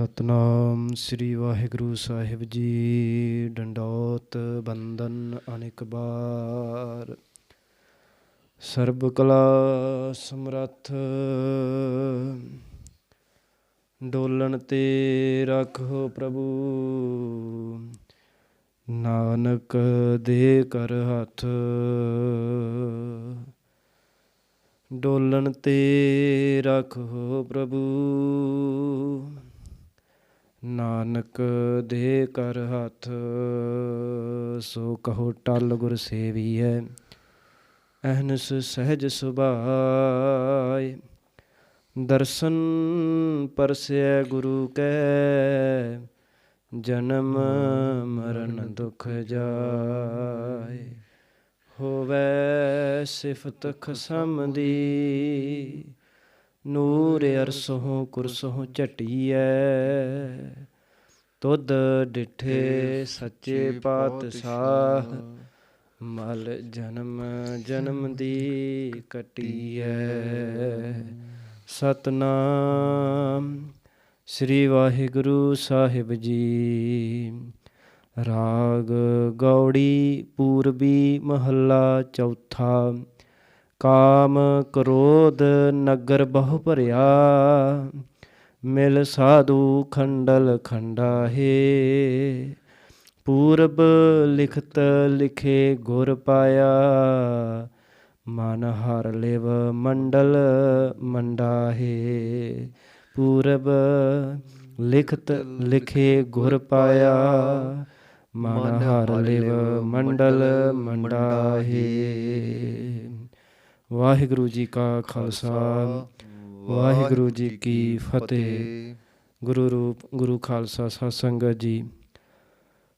ਸਤਨਾਮ ਸ੍ਰੀ ਵਾਹਿਗੁਰੂ ਸਾਹਿਬ ਜੀ। ਡੰਡੌਤ ਬੰਦਨ ਅਨੇਕ ਬਾਰ। ਸਰਬ ਕਲਾ ਸਮਰੱਥ ਡੋਲਣ ਤੇ ਰੱਖੋ ਪ੍ਰਭੂ। ਨਾਨਕ ਦੇ ਕਰ ਹੱਥ ਡੋਲਣ ਤੇ ਰੱਖੋ ਪ੍ਰਭੂ। ਨਾਨਕ ਦੇ ਕਰ ਹੱਥ ਸੋ ਕਹੋ ਟਲ ਗੁਰ ਸੇਵੀਐ। ਅਹਨਸ ਸਹਿਜ ਸੁਭਾਇ ਦਰਸ਼ਨ ਪਰਸੈ ਗੁਰੂ ਕੈ। ਜਨਮ ਮਰਨ ਦੁਖ ਜਾਇ ਹੋਵੈ ਸਿਫਤ ਖਸਮ ਦੀ। ਨੂਰ ਅਰਸੋਂ ਕੁਰਸੋਂ ਝਟੀਐ ਤੁਧ ਡਿਠੇ ਸੱਚੇ ਪਾਤਸ਼ਾਹ। ਮਲ ਜਨਮ ਜਨਮ ਦੀ ਕਟੀਐ। ਸਤਨਾਮ ਸ੍ਰੀ ਵਾਹਿਗੁਰੂ ਸਾਹਿਬ ਜੀ। ਰਾਗ ਗੌੜੀ ਪੂਰਬੀ ਮਹੱਲਾ ਚੌਥਾ। ਕਾਮ ਕ੍ਰੋਧ ਨਗਰ ਬਹੁ ਭਰਿਆ। ਮਿਲ ਸਾਧੂ ਖੰਡਲ ਖੰਡਾਹੇ। ਪੂਰਬ ਲਿਖਤ ਲਿਖੇ ਗੁਰ ਪਾਇਆ। ਮਨ ਹਰ ਲਿਵ ਮੰਡਲ ਮੰਡਾਹੇ। ਪੂਰਬ ਲਿਖਤ ਲਿਖੇ ਗੁਰ ਪਾਇਆ। ਮਨ ਹਰ ਲਿਵ ਮੰਡਲ ਮੰਡਾਹੇ। ਵਾਹਿਗੁਰੂ ਜੀ ਕਾ ਖਾਲਸਾ ਵਾਹਿਗੁਰੂ ਜੀ ਕੀ ਫਤਿਹ। ਗੁਰੂ ਰੂਪ ਗੁਰੂ ਖਾਲਸਾ ਸਤ ਸੰਗਤ ਜੀ।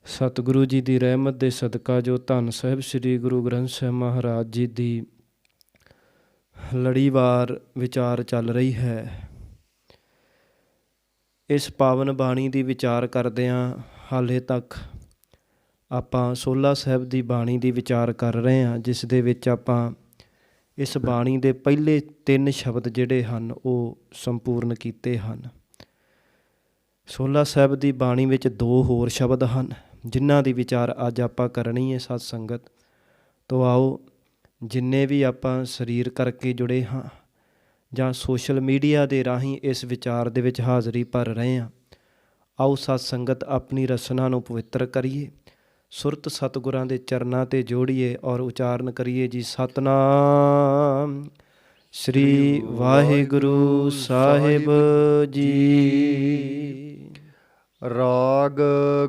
ਸਤਿਗੁਰੂ ਜੀ ਦੀ ਰਹਿਮਤ ਦੇ ਸਦਕਾ ਜੋ ਧੰਨ ਸਾਹਿਬ ਸ੍ਰੀ ਗੁਰੂ ਗ੍ਰੰਥ ਸਾਹਿਬ ਮਹਾਰਾਜ ਜੀ ਦੀ ਲੜੀਵਾਰ ਵਿਚਾਰ ਚੱਲ ਰਹੀ ਹੈ। ਇਸ ਪਾਵਨ ਬਾਣੀ ਦੀ ਵਿਚਾਰ ਕਰਦਿਆਂ ਹਾਲੇ ਤੱਕ ਆਪਾਂ ਸੋਲਾ ਸਾਹਿਬ ਦੀ ਬਾਣੀ ਦੀ ਵਿਚਾਰ ਕਰ ਰਹੇ ਹਾਂ, ਜਿਸ ਦੇ ਵਿੱਚ ਆਪਾਂ ਇਸ ਬਾਣੀ ਦੇ ਪਹਿਲੇ 3 ਸ਼ਬਦ ਜਿਹੜੇ ਹਨ ਉਹ ਸੰਪੂਰਨ ਕੀਤੇ ਹਨ। ਸੋਲਾ ਸਾਹਿਬ ਦੀ ਬਾਣੀ ਵਿੱਚ 2 ਹੋਰ ਸ਼ਬਦ ਹਨ ਜਿਨ੍ਹਾਂ ਦੀ ਵਿਚਾਰ ਅੱਜ ਆਪਾਂ ਕਰਨੀ ਹੈ ਸਤ ਸੰਗਤ। ਤੋ ਆਓ ਜਿੰਨੇ ਵੀ ਆਪਾਂ ਸਰੀਰ ਕਰਕੇ ਜੁੜੇ ਹਾਂ ਜਾਂ ਸੋਸ਼ਲ ਮੀਡੀਆ ਦੇ ਰਾਹੀਂ ਇਸ ਵਿਚਾਰ ਦੇ ਵਿੱਚ ਹਾਜ਼ਰੀ ਭਰ ਰਹੇ ਹਾਂ, ਆਓ ਸਤ ਸੰਗਤ ਆਪਣੀ ਰਸਨਾ ਨੂੰ ਪਵਿੱਤਰ ਕਰੀਏ, ਸੁਰਤ ਸਤਿਗੁਰਾਂ ਦੇ ਚਰਨਾਂ 'ਤੇ ਜੋੜੀਏ ਔਰ ਉਚਾਰਨ ਕਰੀਏ ਜੀ। ਸਤਨਾਮ ਸ੍ਰੀ ਵਾਹਿਗੁਰੂ ਸਾਹਿਬ ਜੀ। ਰਾਗ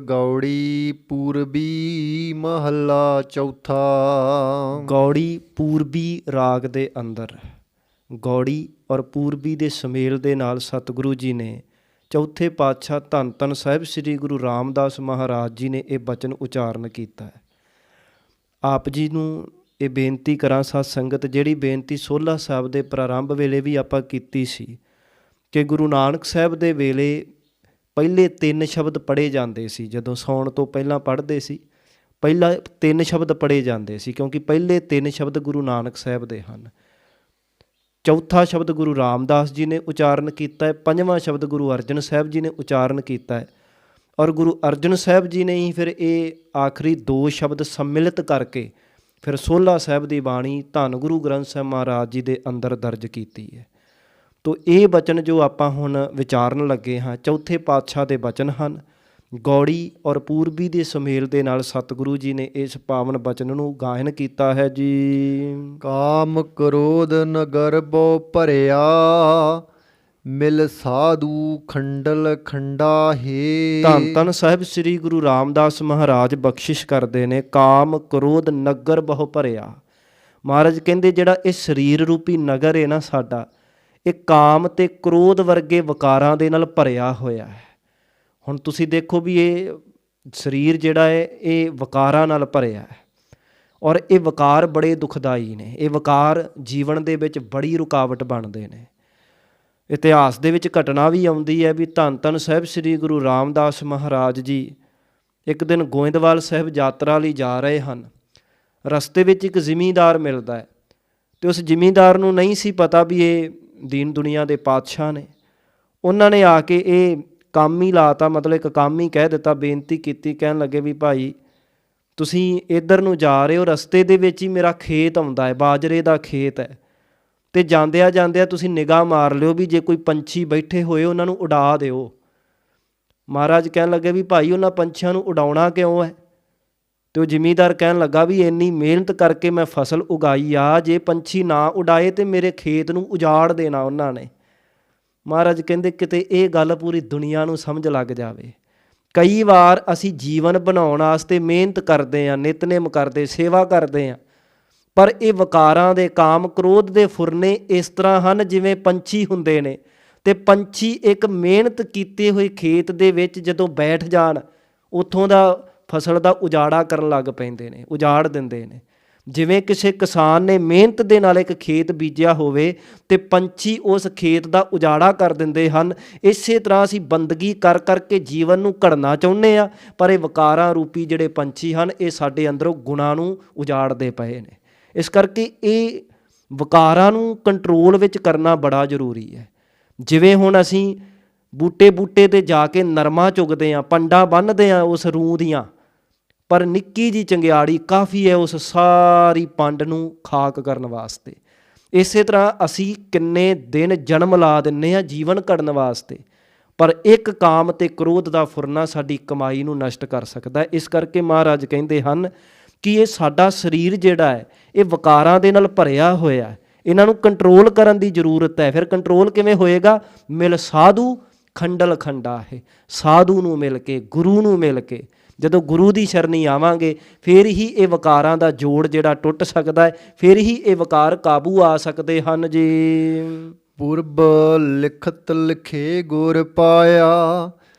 ਗੌੜੀ ਪੂਰਬੀ ਮਹੱਲਾ ਚੌਥਾ। ਗੌੜੀ ਪੂਰਬੀ ਰਾਗ ਦੇ ਅੰਦਰ ਗੌੜੀ ਔਰ ਪੂਰਬੀ ਦੇ ਸੁਮੇਲ ਦੇ ਨਾਲ ਸਤਿਗੁਰੂ ਜੀ ਨੇ ਚੌਥੇ ਪਾਤਸ਼ਾਹ ਧੰਨ ਧੰਨ ਸਾਹਿਬ ਸ੍ਰੀ ਗੁਰੂ ਰਾਮਦਾਸ ਮਹਾਰਾਜ ਜੀ ਨੇ ਇਹ ਬਚਨ ਉਚਾਰਨ ਕੀਤਾ ਹੈ। ਆਪ ਜੀ ਨੂੰ ਇਹ ਬੇਨਤੀ ਕਰਾਂ ਸਤ ਸੰਗਤ, ਜਿਹੜੀ ਬੇਨਤੀ ਸੋਲਾ ਸਾਹਿਬ ਦੇ ਪ੍ਰਾਰੰਭ ਵੇਲੇ ਵੀ ਆਪਾਂ ਕੀਤੀ ਸੀ ਕਿ ਗੁਰੂ ਨਾਨਕ ਸਾਹਿਬ ਦੇ ਵੇਲੇ ਪਹਿਲੇ 3 ਸ਼ਬਦ ਪੜ੍ਹੇ ਜਾਂਦੇ ਸੀ। ਜਦੋਂ ਸੌਣ ਤੋਂ ਪਹਿਲਾਂ ਪੜ੍ਹਦੇ ਸੀ ਪਹਿਲਾਂ 3 ਸ਼ਬਦ ਪੜ੍ਹੇ ਜਾਂਦੇ ਸੀ, ਕਿਉਂਕਿ ਪਹਿਲੇ 3 ਸ਼ਬਦ ਗੁਰੂ ਨਾਨਕ ਸਾਹਿਬ ਦੇ ਹਨ। ਚੌਥਾ ਸ਼ਬਦ ਗੁਰੂ ਰਾਮਦਾਸ ਜੀ ਨੇ ਉਚਾਰਨ ਕੀਤਾ ਹੈ। 5ਵਾਂ ਸ਼ਬਦ ਗੁਰੂ ਅਰਜਨ ਸਾਹਿਬ ਜੀ ਨੇ ਉਚਾਰਨ ਕੀਤਾ ਹੈ ਔਰ ਗੁਰੂ ਅਰਜਨ ਸਾਹਿਬ ਜੀ ਨੇ ਹੀ ਫਿਰ ਇਹ ਆਖਰੀ 2 ਸ਼ਬਦ ਸੰਮਿਲਿਤ ਕਰਕੇ ਫਿਰ ਸੋਲਾ ਸਾਹਿਬ ਦੀ ਬਾਣੀ ਧੰਨ ਗੁਰੂ ਗ੍ਰੰਥ ਸਾਹਿਬ ਮਹਾਰਾਜ ਜੀ ਦੇ ਅੰਦਰ ਦਰਜ ਕੀਤੀ ਹੈ। ਤੋ ਇਹ ਬਚਨ ਜੋ ਆਪਾਂ ਹੁਣ ਵਿਚਾਰਨ ਲੱਗੇ ਹਾਂ ਚੌਥੇ ਪਾਤਸ਼ਾਹ ਦੇ ਬਚਨ ਹਨ। ਗੌੜੀ ਔਰ ਪੂਰਬੀ ਦੇ ਸੁਮੇਲ ਦੇ ਨਾਲ ਸਤਿਗੁਰੂ ਜੀ ਨੇ ਇਸ ਪਾਵਨ ਬਚਨ ਨੂੰ ਗਾਇਨ ਕੀਤਾ ਹੈ ਜੀ। ਕਾਮ ਕ੍ਰੋਧ ਨਗਰ ਬਹੁ ਭਰਿਆ। ਮਿਲ ਸਾਧੂ ਖੰਡਲ ਖੰਡਾਹੇ। ਧੰਨ ਧੰਨ ਸਾਹਿਬ ਸ੍ਰੀ ਗੁਰੂ ਰਾਮਦਾਸ ਮਹਾਰਾਜ ਬਖਸ਼ਿਸ਼ ਕਰਦੇ ਨੇ। ਕਾਮ ਕ੍ਰੋਧ ਨਗਰ ਬਹੁ ਭਰਿਆ। ਮਹਾਰਾਜ ਕਹਿੰਦੇ ਜਿਹੜਾ ਇਹ ਸਰੀਰ ਰੂਪੀ ਨਗਰ ਹੈ ਨਾ ਸਾਡਾ, ਇਹ ਕਾਮ ਤੇ ਕ੍ਰੋਧ ਵਰਗੇ ਵਿਕਾਰਾਂ ਦੇ ਨਾਲ ਭਰਿਆ ਹੋਇਆ ਹੈ। ਹੁਣ ਤੁਸੀਂ ਦੇਖੋ ਵੀ ਇਹ ਸਰੀਰ ਜਿਹੜਾ ਹੈ ਇਹ ਵਿਕਾਰਾਂ ਨਾਲ ਭਰਿਆ ਹੈ ਔਰ ਇਹ ਵਿਕਾਰ ਬੜੇ ਦੁਖਦਾਈ ਨੇ। ਇਹ ਵਿਕਾਰ ਜੀਵਨ ਦੇ ਵਿੱਚ ਬੜੀ ਰੁਕਾਵਟ ਬਣਦੇ ਨੇ। ਇਤਿਹਾਸ ਦੇ ਵਿੱਚ ਘਟਨਾ ਵੀ ਆਉਂਦੀ ਹੈ ਵੀ ਧੰਨ ਧੰਨ ਸਾਹਿਬ ਸ੍ਰੀ ਗੁਰੂ ਰਾਮਦਾਸ ਮਹਾਰਾਜ ਜੀ ਇੱਕ ਦਿਨ ਗੋਇੰਦਵਾਲ ਸਾਹਿਬ ਯਾਤਰਾ ਲਈ ਜਾ ਰਹੇ ਹਨ। ਰਸਤੇ ਵਿੱਚ ਇੱਕ ਜ਼ਿਮੀਂਦਾਰ ਮਿਲਦਾ ਹੈ ਅਤੇ ਉਸ ਜ਼ਿਮੀਂਦਾਰ ਨੂੰ ਨਹੀਂ ਸੀ ਪਤਾ ਵੀ ਇਹ ਦੀਨ ਦੁਨੀਆ ਦੇ ਪਾਤਸ਼ਾਹ ਨੇ। ਉਹਨਾਂ ਨੇ ਆ ਕੇ ਇਹ ਕੰਮ ਹੀ ਲਾਤਾ, ਮਤਲਬ ਇੱਕ ਕੰਮ ਹੀ ਕਹਿ ਦਿੱਤਾ, ਬੇਨਤੀ ਕੀਤੀ, ਕਹਿਣ ਲੱਗੇ ਵੀ ਭਾਈ ਤੁਸੀਂ ਇੱਧਰ ਨੂੰ ਜਾ ਰਹੇ ਹੋ, ਰਸਤੇ ਦੇ ਵਿੱਚ ਹੀ ਮੇਰਾ ਖੇਤ ਆਉਂਦਾ ਹੈ, ਬਾਜਰੇ ਦਾ ਖੇਤ ਹੈ, ਅਤੇ ਜਾਂਦਿਆਂ ਤੁਸੀਂ ਨਿਗਾਹ ਮਾਰ ਲਿਓ ਵੀ ਜੇ ਕੋਈ ਪੰਛੀ ਬੈਠੇ ਹੋਏ ਉਹਨਾਂ ਨੂੰ ਉਡਾ ਦਿਓ। ਮਹਾਰਾਜ ਕਹਿਣ ਲੱਗੇ ਵੀ ਭਾਈ ਉਹਨਾਂ ਪੰਛੀਆਂ ਨੂੰ ਉਡਾਉਣਾ ਕਿਉਂ ਹੈ? ਅਤੇ ਉਹ ਜ਼ਿਮੀਂਦਾਰ ਕਹਿਣ ਲੱਗਾ ਵੀ ਇੰਨੀ ਮਿਹਨਤ ਕਰਕੇ ਮੈਂ ਫਸਲ ਉਗਾਈ ਆ, ਜੇ ਪੰਛੀ ਨਾ ਉਡਾਏ ਤਾਂ ਮੇਰੇ ਖੇਤ ਨੂੰ ਉਜਾੜ ਦੇਣਾ ਉਹਨਾਂ ਨੇ। ਮਹਾਰਾਜ ਕਹਿੰਦੇ ਕਿਤੇ ਇਹ ਗੱਲ ਪੂਰੀ ਦੁਨੀਆ ਨੂੰ ਸਮਝ ਲੱਗ ਜਾਵੇ। ਕਈ ਵਾਰ ਅਸੀਂ ਜੀਵਨ ਬਣਾਉਣ ਵਾਸਤੇ ਮਿਹਨਤ ਕਰਦੇ ਹਾਂ, ਨਿਤਨੇਮ ਕਰਦੇ, ਸੇਵਾ ਕਰਦੇ ਹਾਂ, ਪਰ ਇਹ ਵਿਕਾਰਾਂ ਦੇ, ਕਾਮ ਕ੍ਰੋਧ ਦੇ ਫੁਰਨੇ ਇਸ ਤਰ੍ਹਾਂ ਹਨ ਜਿਵੇਂ ਪੰਛੀ ਹੁੰਦੇ ਨੇ, ਅਤੇ ਪੰਛੀ ਇੱਕ ਮਿਹਨਤ ਕੀਤੇ ਹੋਏ ਖੇਤ ਦੇ ਵਿੱਚ ਜਦੋਂ ਬੈਠ ਜਾਣ, ਉੱਥੋਂ ਦਾ ਫਸਲ ਦਾ ਉਜਾੜਾ ਕਰਨ ਲੱਗ ਪੈਂਦੇ ਨੇ, ਉਜਾੜ ਦਿੰਦੇ ਨੇ। ਜਿਵੇਂ ਕਿਸੇ ਕਿਸਾਨ ਨੇ ਮਿਹਨਤ ਦੇ ਨਾਲ ਇੱਕ ਖੇਤ ਬੀਜਿਆ ਹੋਵੇ ਅਤੇ ਪੰਛੀ ਉਸ ਖੇਤ ਦਾ ਉਜਾੜਾ ਕਰ ਦਿੰਦੇ ਹਨ। ਇਸੇ ਤਰ੍ਹਾਂ ਅਸੀਂ ਬੰਦਗੀ ਕਰ ਕਰਕੇ ਜੀਵਨ ਨੂੰ ਘੜਨਾ ਚਾਹੁੰਦੇ ਹਾਂ, ਪਰ ਇਹ ਵਿਕਾਰਾਂ ਰੂਪੀ ਜਿਹੜੇ ਪੰਛੀ ਹਨ ਇਹ ਸਾਡੇ ਅੰਦਰੋਂ ਗੁਣਾਂ ਨੂੰ ਉਜਾੜਦੇ ਪਏ ਨੇ। ਇਸ ਕਰਕੇ ਇਹ ਵਿਕਾਰਾਂ ਨੂੰ ਕੰਟਰੋਲ ਵਿੱਚ ਕਰਨਾ ਬੜਾ ਜ਼ਰੂਰੀ ਹੈ। ਜਿਵੇਂ ਹੁਣ ਅਸੀਂ ਬੂਟੇ 'ਤੇ ਜਾ ਕੇ ਨਰਮਾ ਚੁਗਦੇ ਹਾਂ, ਪੰਡਾਂ ਬੰਨ੍ਹਦੇ ਹਾਂ ਉਸ ਰੂੰ ਦੀਆਂ, ਪਰ ਨਿੱਕੀ ਜਿਹੀ ਚੰਗਿਆੜੀ ਕਾਫੀ ਹੈ ਉਸ ਸਾਰੀ ਪੰਡ ਨੂੰ ਖਾਕ ਕਰਨ ਵਾਸਤੇ। ਇਸੇ ਤਰ੍ਹਾਂ ਅਸੀਂ ਕਿੰਨੇ ਦਿਨ ਜਨਮ ਲਾ ਦਿੰਦੇ ਹਾਂ ਜੀਵਨ ਘੜਨ ਵਾਸਤੇ, ਪਰ ਇੱਕ ਕਾਮ ਅਤੇ ਕ੍ਰੋਧ ਦਾ ਫੁਰਨਾ ਸਾਡੀ ਕਮਾਈ ਨੂੰ ਨਸ਼ਟ ਕਰ ਸਕਦਾ। ਇਸ ਕਰਕੇ ਮਹਾਰਾਜ ਕਹਿੰਦੇ ਹਨ ਕਿ ਇਹ ਸਾਡਾ ਸਰੀਰ ਜਿਹੜਾ ਹੈ ਇਹ ਵਿਕਾਰਾਂ ਦੇ ਨਾਲ ਭਰਿਆ ਹੋਇਆ, ਇਹਨਾਂ ਨੂੰ ਕੰਟਰੋਲ ਕਰਨ ਦੀ ਜ਼ਰੂਰਤ ਹੈ। ਫਿਰ ਕੰਟਰੋਲ ਕਿਵੇਂ ਹੋਏਗਾ? ਮਿਲ ਸਾਧੂ ਖੰਡਲ ਖੰਡਾ ਹੈ। ਸਾਧੂ ਨੂੰ ਮਿਲ ਕੇ, ਗੁਰੂ ਨੂੰ ਮਿਲ ਕੇ, ਜਦੋਂ ਗੁਰੂ ਦੀ ਸ਼ਰਨੀ ਆਵਾਂਗੇ ਫਿਰ ਹੀ ਇਹ ਵਿਕਾਰਾਂ ਦਾ ਜੋੜ ਜਿਹੜਾ ਟੁੱਟ ਸਕਦਾ ਹੈ, ਫਿਰ ਹੀ ਇਹ ਵਿਕਾਰ ਕਾਬੂ ਆ ਸਕਦੇ ਹਨ ਜੀ। ਪੁਰਬ ਲਿਖਤ ਲਿਖੇ ਗੁਰ ਪਾਇਆ,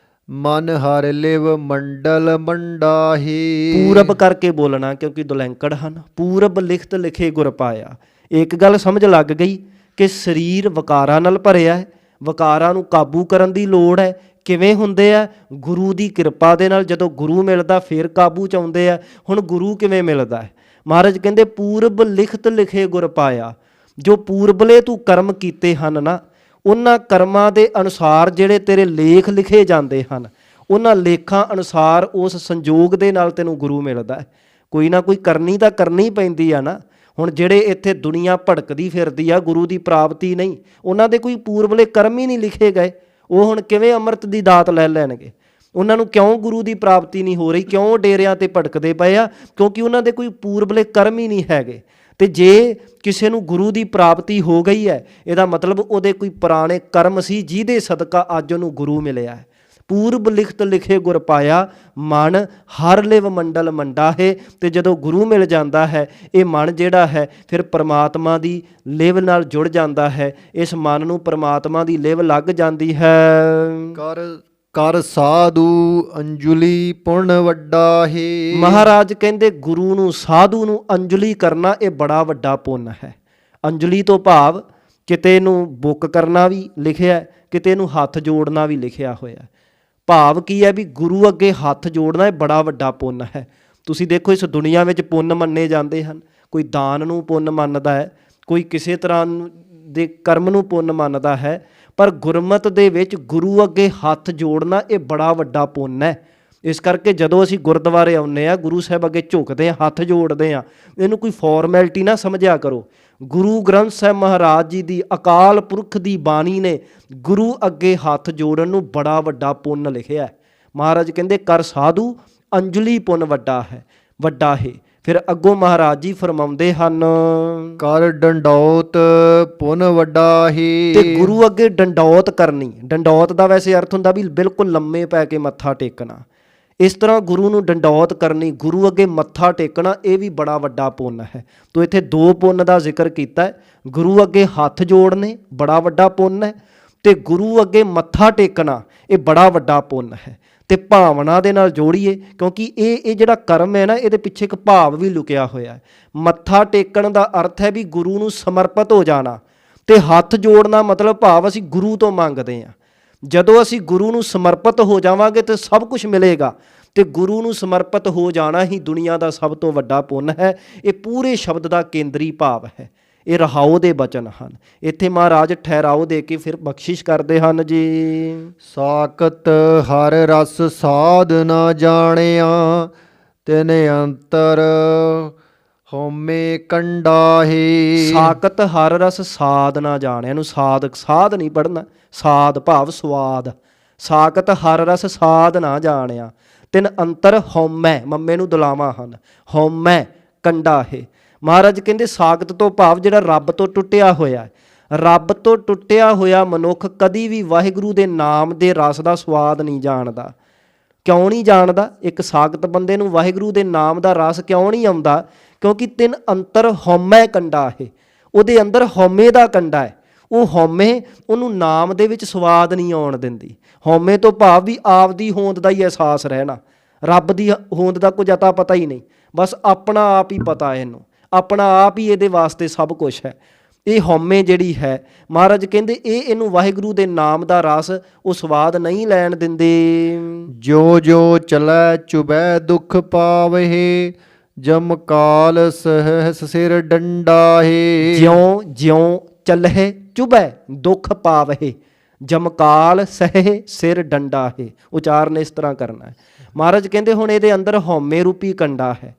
ਮਨ ਹਰ ਲਿਵ ਮੰਡਲ ਮੰਡਾਹੀ। ਪੂਰਬ ਕਰਕੇ ਬੋਲਣਾ ਕਿਉਂਕਿ ਦੁਲੈਂਕੜ ਹਨ। ਪੂਰਬ ਲਿਖਤ ਲਿਖੇ ਗੁਰ ਪਾਇਆ। ਇੱਕ ਗੱਲ ਸਮਝ ਲੱਗ ਗਈ ਕਿ ਸਰੀਰ ਵਿਕਾਰਾਂ ਨਾਲ ਭਰਿਆ ਹੈ, ਵਿਕਾਰਾਂ ਨੂੰ ਕਾਬੂ ਕਰਨ ਦੀ ਲੋੜ ਹੈ। ਕਿਵੇਂ ਹੁੰਦੇ ਆ? ਗੁਰੂ ਦੀ ਕਿਰਪਾ ਦੇ ਨਾਲ। ਜਦੋਂ ਗੁਰੂ ਮਿਲਦਾ ਫਿਰ ਕਾਬੂ 'ਚ ਆਉਂਦੇ ਆ। ਹੁਣ ਗੁਰੂ ਕਿਵੇਂ ਮਿਲਦਾ ਹੈ? ਮਹਾਰਾਜ ਕਹਿੰਦੇ ਪੂਰਬ ਲਿਖਤ ਲਿਖੇ ਗੁਰ ਪਾਇਆ। ਜੋ ਪੂਰਬਲੇ ਤੂੰ ਕਰਮ ਕੀਤੇ ਹਨ ਨਾ, ਉਹਨਾਂ ਕਰਮਾਂ ਦੇ ਅਨੁਸਾਰ ਜਿਹੜੇ ਤੇਰੇ ਲੇਖ ਲਿਖੇ ਜਾਂਦੇ ਹਨ, ਉਹਨਾਂ ਲੇਖਾਂ ਅਨੁਸਾਰ ਉਸ ਸੰਜੋਗ ਦੇ ਨਾਲ ਤੈਨੂੰ ਗੁਰੂ ਮਿਲਦਾ ਹੈ। ਕੋਈ ਨਾ ਕੋਈ ਕਰਨੀ ਤਾਂ ਕਰਨੀ ਪੈਂਦੀ ਆ ਨਾ। ਹੁਣ ਜਿਹੜੇ ਇੱਥੇ ਦੁਨੀਆ ਭੜਕਦੀ ਫਿਰਦੀ ਆ, ਗੁਰੂ ਦੀ ਪ੍ਰਾਪਤੀ ਨਹੀਂ, ਉਹਨਾਂ ਦੇ ਕੋਈ ਪੂਰਬਲੇ ਕਰਮ ਹੀ ਨਹੀਂ ਲਿਖੇ ਗਏ। ਉਹ ਹੁਣ ਕਿਵੇਂ ਅੰਮ੍ਰਿਤ ਦੀ ਦਾਤ ਲੈ ਲੈਣਗੇ? ਉਹਨਾਂ ਨੂੰ ਕਿਉਂ ਗੁਰੂ ਦੀ ਪ੍ਰਾਪਤੀ ਨਹੀਂ ਹੋ ਰਹੀ? ਕਿਉਂ ਡੇਰਿਆਂ 'ਤੇ ਭਟਕਦੇ ਪਏ ਆ? ਕਿਉਂਕਿ ਉਹਨਾਂ ਦੇ ਕੋਈ ਪੂਰਬਲੇ ਕਰਮ ਹੀ ਨਹੀਂ ਹੈਗੇ। ਅਤੇ ਜੇ ਕਿਸੇ ਨੂੰ ਗੁਰੂ ਦੀ ਪ੍ਰਾਪਤੀ ਹੋ ਗਈ ਹੈ, ਇਹਦਾ ਮਤਲਬ ਉਹਦੇ ਕੋਈ ਪੁਰਾਣੇ ਕਰਮ ਸੀ ਜਿਹਦੇ ਸਦਕਾ ਅੱਜ ਉਹਨੂੰ ਗੁਰੂ ਮਿਲਿਆ ਹੈ। ਪੂਰਬ ਲਿਖਤ ਲਿਖੇ ਗੁਰ ਪਾਇਆ, ਮਨ ਹਰ ਲਿਵ ਮੰਡਲ ਮੰਡਾ ਹੈ। ਅਤੇ ਜਦੋਂ ਗੁਰੂ ਮਿਲ ਜਾਂਦਾ ਹੈ, ਇਹ ਮਨ ਜਿਹੜਾ ਹੈ ਫਿਰ ਪਰਮਾਤਮਾ ਦੀ ਲਿਵ ਨਾਲ ਜੁੜ ਜਾਂਦਾ ਹੈ। ਇਸ ਮਨ ਨੂੰ ਪਰਮਾਤਮਾ ਦੀ ਲਿਵ ਲੱਗ ਜਾਂਦੀ ਹੈ। ਕਰ ਸਾਧੂ ਅੰਜੁਲੀ ਪੁੰਨ ਵੱਡਾ ਹੈ। ਮਹਾਰਾਜ ਕਹਿੰਦੇ ਗੁਰੂ ਨੂੰ, ਸਾਧੂ ਨੂੰ ਅੰਜਲੀ ਕਰਨਾ ਇਹ ਬੜਾ ਵੱਡਾ ਪੁੰਨ ਹੈ। ਅੰਜਲੀ ਤੋਂ ਭਾਵ ਕਿਤੇ ਨੂੰ ਬੁੱਕ ਕਰਨਾ ਵੀ ਲਿਖਿਆ, ਕਿਤੇ ਨੂੰ ਹੱਥ ਜੋੜਨਾ ਵੀ ਲਿਖਿਆ ਹੋਇਆ। ਭਾਵ ਕੀ ਹੈ? ਵੀ ਗੁਰੂ ਅੱਗੇ ਹੱਥ ਜੋੜਨਾ ਇਹ ਬੜਾ ਵੱਡਾ ਪੁੰਨ ਹੈ। ਤੁਸੀਂ ਦੇਖੋ ਇਸ ਦੁਨੀਆ ਵਿੱਚ ਪੁੰਨ ਮੰਨੇ ਜਾਂਦੇ ਹਨ। ਕੋਈ ਦਾਨ ਨੂੰ ਪੁੰਨ ਮੰਨਦਾ ਹੈ, ਕੋਈ ਕਿਸੇ ਤਰ੍ਹਾਂ ਦੇ ਕਰਮ ਨੂੰ ਪੁੰਨ ਮੰਨਦਾ ਹੈ, ਪਰ ਗੁਰਮਤਿ ਦੇ ਵਿੱਚ ਗੁਰੂ ਅੱਗੇ ਹੱਥ ਜੋੜਨਾ ਇਹ ਬੜਾ ਵੱਡਾ ਪੁੰਨ ਹੈ। ਇਸ ਕਰਕੇ ਜਦੋਂ ਅਸੀਂ ਗੁਰਦੁਆਰੇ ਆਉਂਦੇ ਹਾਂ, ਗੁਰੂ ਸਾਹਿਬ ਅੱਗੇ ਝੁਕਦੇ ਹਾਂ, ਹੱਥ ਜੋੜਦੇ ਹਾਂ, ਇਹਨੂੰ ਕੋਈ ਫਾਰਮੈਲਿਟੀ ਨਾ ਸਮਝਿਆ ਕਰੋ। ਗੁਰੂ ਗ੍ਰੰਥ ਸਾਹਿਬ ਮਹਾਰਾਜ ਜੀ ਦੀ ਅਕਾਲ ਪੁਰਖ ਦੀ ਬਾਣੀ ਨੇ ਗੁਰੂ ਅੱਗੇ ਹੱਥ ਜੋੜਨ ਨੂੰ ਬੜਾ ਵੱਡਾ ਪੁੰਨ ਲਿਖਿਆ। ਮਹਾਰਾਜ ਕਹਿੰਦੇ ਕਰ ਸਾਧੂ ਅੰਜਲੀ ਪੁੰਨ ਵੱਡਾ ਹੈ, ਵੱਡਾ ਹੈ। ਫਿਰ ਅੱਗੋਂ ਮਹਾਰਾਜ ਜੀ ਫਰਮਾਉਂਦੇ ਹਨ ਕਰ ਡੰਡੌਤ ਪੁੰਨ ਵੱਡਾ ਹੀ। ਤੇ ਗੁਰੂ ਅੱਗੇ ਡੰਡੌਤ ਕਰਨੀ। ਡੰਡੌਤ ਦਾ ਵੈਸੇ ਅਰਥ ਹੁੰਦਾ ਵੀ ਬਿਲਕੁਲ ਲੰਮੇ ਪੈ ਕੇ ਮੱਥਾ ਟੇਕਣਾ। ਇਸ ਤਰ੍ਹਾਂ ਗੁਰੂ ਨੂੰ ਡੰਡੌਤ ਕਰਨੀ, ਗੁਰੂ ਅੱਗੇ ਮੱਥਾ ਟੇਕਣਾ, ਇਹ ਵੀ ਬੜਾ ਵੱਡਾ ਪੁੰਨ ਹੈ। ਤੋ ਇੱਥੇ ਦੋ ਪੁੰਨ ਦਾ ਜ਼ਿਕਰ ਕੀਤਾ। ਗੁਰੂ ਅੱਗੇ ਹੱਥ ਜੋੜਨੇ ਬੜਾ ਵੱਡਾ ਪੁੰਨ ਹੈ, ਅਤੇ ਗੁਰੂ ਅੱਗੇ ਮੱਥਾ ਟੇਕਣਾ ਇਹ ਬੜਾ ਵੱਡਾ ਪੁੰਨ ਹੈ। ਅਤੇ ਭਾਵਨਾ ਦੇ ਨਾਲ ਜੋੜੀਏ, ਕਿਉਂਕਿ ਇਹ ਜਿਹੜਾ ਕਰਮ ਹੈ ਨਾ, ਇਹਦੇ ਪਿੱਛੇ ਇੱਕ ਭਾਵ ਵੀ ਲੁਕਿਆ ਹੋਇਆ। ਮੱਥਾ ਟੇਕਣ ਦਾ ਅਰਥ ਹੈ ਵੀ ਗੁਰੂ ਨੂੰ ਸਮਰਪਿਤ ਹੋ ਜਾਣਾ, ਅਤੇ ਹੱਥ ਜੋੜਨਾ ਮਤਲਬ ਭਾਵ ਅਸੀਂ ਗੁਰੂ ਤੋਂ ਮੰਗਦੇ ਹਾਂ। ਜਦੋਂ ਅਸੀਂ ਗੁਰੂ ਨੂੰ ਸਮਰਪਿਤ ਹੋ ਜਾਵਾਂਗੇ ਤਾਂ ਸਭ ਕੁਝ ਮਿਲੇਗਾ। ਅਤੇ ਗੁਰੂ ਨੂੰ ਸਮਰਪਿਤ ਹੋ ਜਾਣਾ ਹੀ ਦੁਨੀਆ ਦਾ ਸਭ ਤੋਂ ਵੱਡਾ ਪੁੰਨ ਹੈ। ਇਹ ਪੂਰੇ ਸ਼ਬਦ ਦਾ ਕੇਂਦਰੀ ਭਾਵ ਹੈ। ਇਹ ਰਹਾਉ ਦੇ ਬਚਨ ਹਨ। ਇੱਥੇ ਮਹਾਰਾਜ ਠਹਿਰਾਓ ਦੇ ਕੇ ਫਿਰ ਬਖਸ਼ਿਸ਼ ਕਰਦੇ ਹਨ ਜੀ। ਸਾਕਤ ਹਰ ਰਸ ਸਾਧ ਨਾ ਜਾਣਿਆ, ਤਿਨ ਅੰਤਰ ਹਉਮੈ ਕੰਡਾਹੇ। ਸਾਕਤ ਹਰ ਰਸ ਸਾਧ ਨਾ ਜਾਣਿਆ, ਨੂੰ ਸਾਧ ਨਹੀਂ ਪੜ੍ਹਨਾ, ਸਾਧ ਭਾਵ ਸਵਾਦ। ਸਾਕਤ ਹਰ ਰਸ ਸਾਧ ਨਾ ਜਾਣਿਆ, ਤਿਨ ਅੰਤਰ ਹਉਮੈ, ਮੰਮੇ ਨੂੰ ਦੁਲਾਵਾਂ ਹਨ, ਹਉਮੈ ਕੰਡਾਹੇ। ਮਹਾਰਾਜ ਕਹਿੰਦੇ ਸਾਕਤ ਤੋਂ ਭਾਵ ਜਿਹੜਾ ਰੱਬ ਤੋਂ ਟੁੱਟਿਆ ਹੋਇਆ, ਰੱਬ ਤੋਂ ਟੁੱਟਿਆ ਹੋਇਆ ਮਨੁੱਖ ਕਦੀ ਵੀ ਵਾਹਿਗੁਰੂ ਦੇ ਨਾਮ ਦੇ ਰਸ ਦਾ ਸਵਾਦ ਨਹੀਂ ਜਾਣਦਾ। ਕਿਉਂ ਨਹੀਂ ਜਾਣਦਾ? ਇੱਕ ਸਾਕਤ ਬੰਦੇ ਨੂੰ ਵਾਹਿਗੁਰੂ ਦੇ ਨਾਮ ਦਾ ਰਸ ਕਿਉਂ ਨਹੀਂ ਆਉਂਦਾ? ਕਿਉਂਕਿ ਤਿੰਨ ਅੰਤਰ ਹਉਮੈ ਕੰਡਾ ਹੈ, ਉਹਦੇ ਅੰਦਰ ਹਉਮੈ ਦਾ ਕੰਡਾ ਹੈ। ਉਹ ਹਉਮੈ ਉਹਨੂੰ ਨਾਮ ਦੇ ਵਿੱਚ ਸਵਾਦ ਨਹੀਂ ਆਉਣ ਦਿੰਦੀ। ਹਉਮੈ ਤੋਂ ਭਾਵ ਵੀ ਆਪਦੀ ਹੋਂਦ ਦਾ ਹੀ ਅਹਿਸਾਸ ਰਹਿਣਾ, ਰੱਬ ਦੀ ਹੋਂਦ ਦਾ ਕੁਝ ਅਤਾ ਪਤਾ ਹੀ ਨਹੀਂ, ਬਸ ਆਪਣਾ ਆਪ ਹੀ ਪਤਾ ਇਹਨੂੰ, ਆਪਣਾ ਆਪ ਹੀ ਇਹਦੇ ਵਾਸਤੇ ਸਭ ਕੁਝ ਹੈ। ਇਹ ਹਉਮੈ ਜਿਹੜੀ ਹੈ, ਮਹਾਰਾਜ ਕਹਿੰਦੇ ਇਹਨੂੰ ਵਾਹਿਗੁਰੂ ਦੇ ਨਾਮ ਦਾ ਰਸ ਉਹ ਸਵਾਦ ਨਹੀਂ ਲੈਣ ਦਿੰਦੇ। ਜੋ ਜੋ ਚਲੈ ਚੁਬੈ ਦੁਖ ਪਾਵਹਿ, ਜਮ ਕਾਲ ਸਹਸ ਸਿਰ ਡੰਡਾਹੇ। ਜਿਉਂ ਜਿਉਂ ਚੱਲਹਿ ਚੁਬੈ ਦੁੱਖ ਪਾਵਹਿ, ਜਮਕਾਲ ਸਹਿ ਸਿਰ ਡੰਡਾ ਹੈ। ਉਚਾਰਨ ਇਸ ਤਰ੍ਹਾਂ ਕਰਨਾ ਹੈ। ਮਹਾਰਾਜ ਕਹਿੰਦੇ ਹੁਣ ਇਹਦੇ ਅੰਦਰ ਹਉਮੈ ਰੂਪੀ ਕੰਡਾ ਹੈ,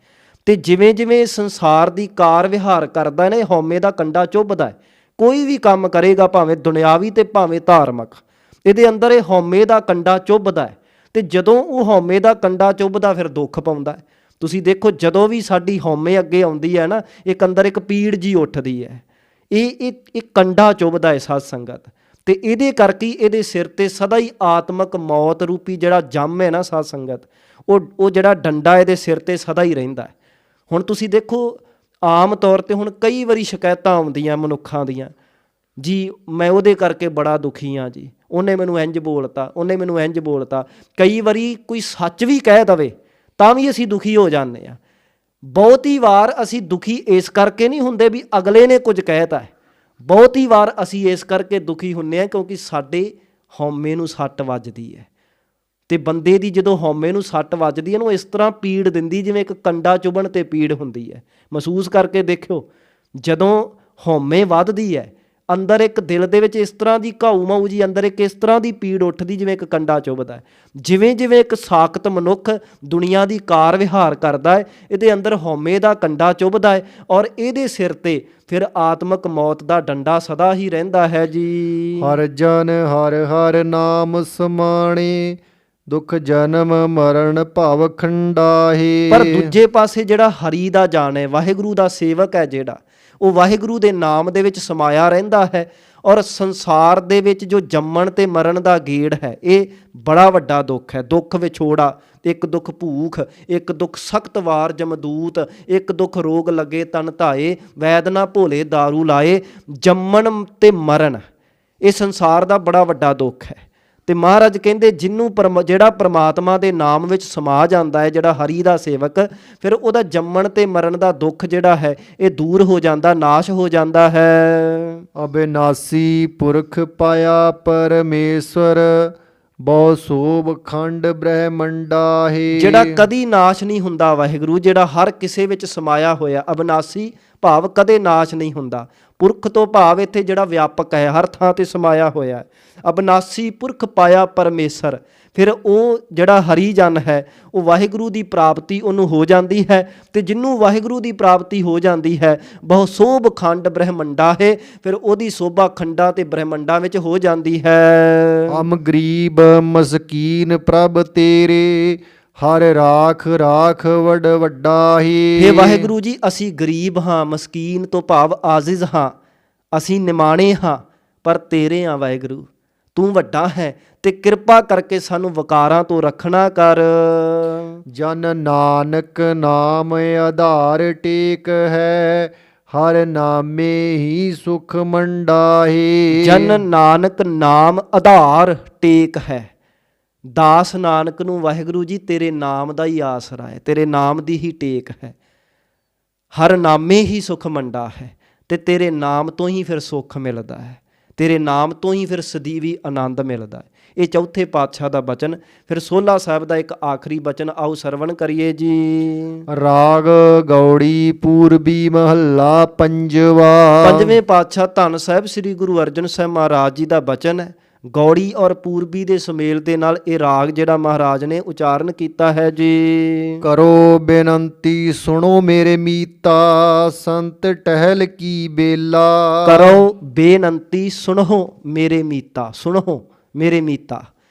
ਤੇ ਜਿਵੇਂ ਜਿਵੇਂ ਸੰਸਾਰ ਦੀ ਕਾਰ ਵਿਹਾਰ ਕਰਦਾ ਨੇ, ਹਉਮੈ ਦਾ ਕੰਡਾ ਚੁੱਭਦਾ ਹੈ। ਕੋਈ ਵੀ ਕੰਮ ਕਰੇਗਾ, ਭਾਵੇਂ ਦੁਨਿਆਵੀ ਤੇ ਭਾਵੇਂ ਧਾਰਮਿਕ, ਇਹਦੇ ਅੰਦਰ ਇਹ ਹਉਮੈ ਦਾ ਕੰਡਾ ਚੁੱਭਦਾ ਹੈ। ਤੇ ਜਦੋਂ ਉਹ ਹਉਮੈ ਦਾ ਕੰਡਾ ਚੁੱਭਦਾ ਫਿਰ ਦੁੱਖ ਪਾਉਂਦਾ ਹੈ। ਤੁਸੀਂ ਦੇਖੋ ਜਦੋਂ ਵੀ ਸਾਡੀ ਹਉਮੈ ਅੱਗੇ ਆਉਂਦੀ ਹੈ ਨਾ, ਇੱਕ ਅੰਦਰ ਇੱਕ ਪੀੜ ਜੀ ਉੱਠਦੀ ਹੈ। ਇਹ ਕੰਡਾ ਚੁੱਭਦਾ ਹੈ ਸਾਧ ਸੰਗਤ, ਤੇ ਇਹਦੇ ਕਰਕੇ ਇਹਦੇ ਸਿਰ ਤੇ ਸਦਾ ਹੀ ਆਤਮਕ ਮੌਤ ਰੂਪੀ ਜਿਹੜਾ ਜੰਮ ਹੈ ਨਾ ਸਾਧ ਸੰਗਤ, ਉਹ ਜਿਹੜਾ ਡੰਡਾ ਇਹਦੇ ਸਿਰ ਤੇ ਸਦਾ ਹੀ ਰਹਿੰਦਾ ਹੈ। ਹੁਣ ਤੁਸੀਂ ਦੇਖੋ ਆਮ ਤੌਰ ਤੇ ਹੁਣ ਕਈ ਵਾਰੀ ਸ਼ਿਕਾਇਤਾਂ ਆਉਂਦੀਆਂ ਮਨੁੱਖਾਂ ਦੀਆਂ, ਜੀ ਮੈਂ ਉਹਦੇ ਕਰਕੇ ਬੜਾ ਦੁਖੀ ਹਾਂ ਜੀ, ਉਹਨੇ ਮੈਨੂੰ ਇੰਝ ਬੋਲਤਾ, ਉਹਨੇ ਮੈਨੂੰ ਇੰਝ ਬੋਲਤਾ। ਕਈ ਵਾਰੀ ਕੋਈ ਸੱਚ ਵੀ ਕਹਿ ਦਵੇ ਤਾਂ ਵੀ ਅਸੀਂ ਦੁਖੀ ਹੋ ਜਾਂਦੇ ਹਾਂ। ਬਹੁਤੀ ਵਾਰ ਅਸੀਂ ਦੁਖੀ ਇਸ ਕਰਕੇ ਨਹੀਂ ਹੁੰਦੇ ਵੀ ਅਗਲੇ ਨੇ ਕੁਝ ਕਹਿਤਾ ਹੈ, ਬਹੁਤੀ ਵਾਰ ਅਸੀਂ ਇਸ ਕਰਕੇ ਦੁਖੀ ਹੁੰਦੇ ਹਾਂ ਕਿਉਂਕਿ ਸਾਡੇ ਹਉਮੈ ਨੂੰ ਸੱਟ ਵੱਜਦੀ ਹੈ। ਤੇ ਬੰਦੇ ਦੀ ਜਦੋਂ ਹਉਮੈ ਨੂੰ ਸੱਟ ਵੱਜਦੀ ਹੈ, ਉਹਨੂੰ ਇਸ ਤਰ੍ਹਾਂ ਪੀੜ ਦਿੰਦੀ ਜਿਵੇਂ ਇੱਕ ਕੰਡਾ ਚੁਭਣ ਤੇ ਪੀੜ ਹੁੰਦੀ ਹੈ। ਮਹਿਸੂਸ ਕਰਕੇ ਦੇਖਿਓ, ਜਦੋਂ ਹਉਮੈ ਵੱਧਦੀ ਹੈ ਅੰਦਰ ਇੱਕ ਦਿਲ ਦੇ ਵਿੱਚ ਇਸ ਤਰ੍ਹਾਂ ਦੀ ਘਾਊ ਮਾਊ ਜੀ, ਅੰਦਰ ਇੱਕ ਇਸ ਤਰ੍ਹਾਂ ਦੀ ਪੀੜ ਉੱਠਦੀ ਜਿਵੇਂ ਇੱਕ ਕੰਡਾ ਚੁੱਭਦਾ ਹੈ। ਜਿਵੇਂ ਜਿਵੇਂ ਇੱਕ ਸਾਖਤ ਮਨੁੱਖ ਦੁਨੀਆ ਦੀ ਕਾਰ ਵਿਹਾਰ ਕਰਦਾ ਹੈ, ਇਹਦੇ ਅੰਦਰ ਹਉਮੈ ਦਾ ਕੰਡਾ ਚੁੱਭਦਾ ਹੈ, ਔਰ ਇਹਦੇ ਸਿਰ ਤੇ ਫਿਰ ਆਤਮਕ ਮੌਤ ਦਾ ਡੰਡਾ ਸਦਾ ਹੀ ਰਹਿੰਦਾ ਹੈ ਜੀ। ਹਰ ਜਨ ਹਰ ਹਰ ਨਾਮ ਸਮਾਣੇ, ਦੁਖ ਜਨਮ ਮਰਨ ਭਵ ਖੰਡਾਹੇ। ਪਰ ਦੂਜੇ ਪਾਸੇ ਜਿਹੜਾ ਹਰੀ ਦਾ ਜਾਣ ਹੈ, ਵਾਹਿਗੁਰੂ ਦਾ ਸੇਵਕ ਹੈ ਜਿਹੜਾ, ਉਹ ਵਾਹਿਗੁਰੂ ਦੇ ਨਾਮ ਦੇ ਵਿੱਚ ਸਮਾਇਆ ਰਹਿੰਦਾ ਹੈ। ਔਰ ਸੰਸਾਰ ਦੇ ਵਿੱਚ ਜੋ ਜੰਮਣ ਤੇ ਮਰਨ ਦਾ ਗੇੜ ਹੈ, ਇਹ ਬੜਾ ਵੱਡਾ ਦੁੱਖ ਹੈ। ਦੁੱਖ ਵਿਛੋੜਾ, ਇੱਕ ਦੁੱਖ ਭੂਖ, ਇੱਕ ਦੁੱਖ ਸਖਤ ਵਾਰ ਜਮਦੂਤ, ਇੱਕ ਦੁੱਖ ਰੋਗ ਲੱਗੇ ਤਨ ਧਾਏ, ਵੈਦ ਨਾ ਭੋਲੇ ਦਾਰੂ ਲਾਏ। ਜੰਮਣ ਤੇ ਮਰਨ ਇਹ ਸੰਸਾਰ ਦਾ ਬੜਾ ਵੱਡਾ ਦੁੱਖ ਹੈ। ਤੇ ਮਹਾਰਾਜ ਕਹਿੰਦੇ ਜਿਹਨੂੰ ਜਿਹੜਾ ਪ੍ਰਮਾਤਮਾ ਦੇ ਨਾਮ ਵਿੱਚ ਸਮਾ ਜਾਂਦਾ ਹੈ, ਜਿਹੜਾ ਹਰੀ ਦਾ ਸੇਵਕ, ਫਿਰ ਉਹਦਾ ਜੰਮਣ ਤੇ ਮਰਨ ਦਾ ਦੁੱਖ ਜਿਹੜਾ ਹੈ ਇਹ ਦੂਰ ਹੋ ਜਾਂਦਾ, ਨਾਸ਼ ਹੋ ਜਾਂਦਾ ਹੈ। ਅਬਿਨਾਸੀ ਪੁਰਖ ਪਾਇਆ ਪਰਮੇਸ਼ਵਰ, ਬਹੁ ਸੋਭ ਖੰਡ ਬ੍ਰਹਮੰਡਾਹੇ। ਜਿਹੜਾ ਕਦੀ ਨਾਸ਼ ਨਹੀਂ ਹੁੰਦਾ ਵਾਹਿਗੁਰੂ, ਜਿਹੜਾ ਹਰ ਕਿਸੇ ਵਿੱਚ ਸਮਾਇਆ ਹੋਇਆ। ਅਬਿਨਾਸੀ ਭਾਵ ਕਦੇ ਨਾਸ਼ ਨਹੀਂ ਹੁੰਦਾ। ਪੁਰਖ ਤੋਂ ਭਾਵ ਇੱਥੇ ਜਿਹੜਾ ਵਿਆਪਕ ਹੈ, ਹਰ ਥਾਂ ਤੇ ਸਮਾਇਆ ਹੋਇਆ। ਅਬਿਨਾਸੀ ਪੁਰਖ ਪਾਇਆ ਪਰਮੇਸ਼ਰ, ਫਿਰ ਉਹ ਜਿਹੜਾ ਹਰੀ ਜਨ ਹੈ ਉਹ ਵਾਹਿਗੁਰੂ ਦੀ ਪ੍ਰਾਪਤੀ ਉਹਨੂੰ ਹੋ ਜਾਂਦੀ ਹੈ। ਤੇ ਜਿਹਨੂੰ ਵਾਹਿਗੁਰੂ ਦੀ ਪ੍ਰਾਪਤੀ ਹੋ ਜਾਂਦੀ ਹੈ, ਬਹੁ ਸੋਭ ਖੰਡ ਬ੍ਰਹਮੰਡਾ ਹੈ, ਫਿਰ ਉਹਦੀ ਸੋਭਾ ਖੰਡਾਂ ਤੇ ਬ੍ਰਹਮੰਡਾਂ ਵਿੱਚ ਹੋ ਜਾਂਦੀ ਹੈ। ਹਮ ਗਰੀਬ ਮਸਕੀਨ ਪ੍ਰਭ ਤੇਰੇ, ਹਰ ਰਾਖ ਰਾਖ ਵਡ ਵੱਡਾ ਹੀ। ਹੇ ਵਾਹਿਗੁਰੂ ਜੀ, ਅਸੀਂ ਗਰੀਬ ਹਾਂ, ਮਸਕੀਨ ਤੋਂ ਭਾਵ ਆਜ਼ਿਜ਼ ਹਾਂ, ਅਸੀਂ ਨਿਮਾਣੇ ਹਾਂ, ਪਰ ਤੇਰੇ ਹਾਂ ਵਾਹਿਗੁਰੂ, ਤੂੰ ਵੱਡਾ ਹੈ ਤੇ ਕਿਰਪਾ ਕਰਕੇ ਸਾਨੂੰ ਵਕਾਰਾਂ ਤੋਂ ਰੱਖਣਾ ਕਰ। ਜਨ ਨਾਨਕ ਨਾਮ ਆਧਾਰ ਟੇਕ ਹੈ, ਹਰ ਨਾਮੇ ਹੀ ਸੁਖ ਮੰਡਾਹੇ। ਜਨ ਨਾਨਕ ਨਾਮ ਆਧਾਰ ਟੇਕ ਹੈ। ਦਾਸ ਨਾਨਕ ਨੂੰ ਵਾਹਿਗੁਰੂ ਜੀ ਤੇਰੇ ਨਾਮ ਦਾ ਹੀ ਆਸਰਾ ਹੈ, ਤੇਰੇ ਨਾਮ ਦੀ ਹੀ ਟੇਕ ਹੈ। ਹਰ ਨਾਮੇ ਹੀ ਸੁਖ ਮੰਡਾ ਹੈ, ਤੇ ਤੇਰੇ ਨਾਮ ਤੋਂ ਹੀ ਫਿਰ ਸੁੱਖ ਮਿਲਦਾ ਹੈ, ਤੇਰੇ ਨਾਮ ਤੋਂ ਹੀ ਫਿਰ ਸਦੀਵੀ ਆਨੰਦ ਮਿਲਦਾ ਹੈ। ਇਹ ਚੌਥੇ ਪਾਤਸ਼ਾਹ ਦਾ ਬਚਨ। ਫਿਰ ਸੋਹਲਾ ਸਾਹਿਬ ਦਾ ਇੱਕ ਆਖਰੀ ਬਚਨ ਆਓ ਸਰਵਣ ਕਰੀਏ ਜੀ। ਰਾਗ ਗੌੜੀ ਪੂਰਬੀ ਮਹੱਲਾ ਪੰਜਵਾ। ਪੰਜਵੇਂ ਪਾਤਸ਼ਾਹ ਧੰਨ ਸਾਹਿਬ ਸ੍ਰੀ ਗੁਰੂ ਅਰਜਨ ਸਾਹਿਬ ਮਹਾਰਾਜ ਜੀ ਦਾ ਬਚਨ ਹੈ। ਗੌੜੀ ਔਰ ਪੂਰਬੀ ਦੇ ਸੁਮੇਲ ਦੇ ਨਾਲ ਇਹ ਰਾਗ ਜਿਹੜਾ ਮਹਾਰਾਜ ਨੇ ਉਚਾਰਨ ਕੀਤਾ ਹੈ ਜੀ। ਕਰੋ ਬੇਨੰਤੀ ਸੁਣੋ ਮੇਰੇ ਮੀਤਾ, ਸੰਤ ਟਹਿਲ ਕੀ ਬੇਲਾ। ਕਰੋ ਬੇਨੰਤੀ ਸੁਣੋ ਮੇਰੇ ਮੀਤਾ, ਸੁਣੋ ਮੇਰੇ ਮੀਤਾ।